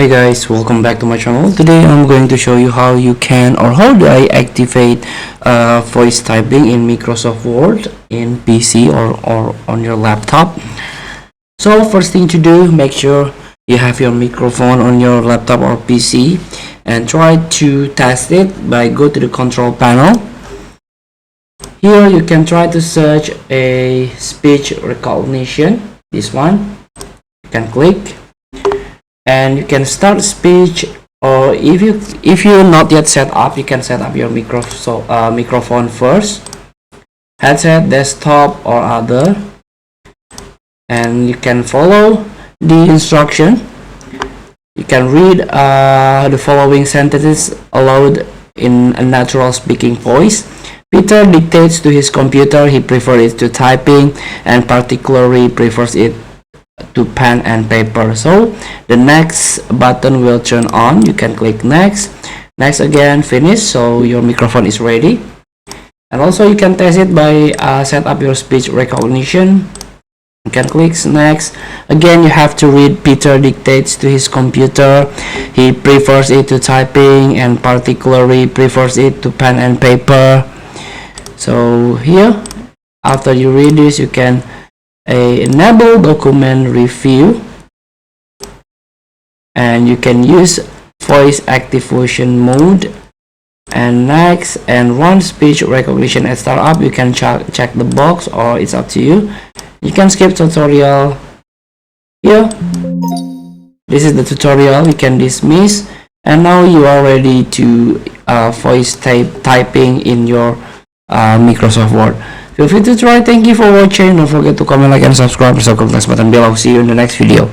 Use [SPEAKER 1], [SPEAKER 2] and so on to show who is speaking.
[SPEAKER 1] Hi guys, welcome back to my channel. Today I'm going to show you how you can or how do I activate voice typing in Microsoft Word in PC or on your laptop. So first thing to do, make sure you have your microphone on your laptop or PC and try to test it by go to the control panel. Here you can try to search a speech recognition, this one. You can click and you can start speech, or if you're not yet set up, you can set up your microphone first, headset, desktop or other, and you can follow the instruction. You can read the following sentences aloud in a natural speaking voice. Peter dictates to his computer. He prefers it to typing and particularly prefers it to pen and paper. So the next button will turn on. You can click next again, finish. So your microphone is ready. And also you can test it by set up your speech recognition. You can click next again. You have to read Peter dictates to his computer. He prefers it to typing and particularly prefers it to pen and paper. So here, after you read this, you can enable document review, and you can use voice activation mode and next, and run speech recognition at startup. You can check the box, or it's up to you. You can skip tutorial here. This is the tutorial. You can dismiss, and now you are ready to voice typing in your Microsoft Word. Feel free to try. Thank you for watching. Don't forget to comment, like, and subscribe. Press the next button below. See you in the next video.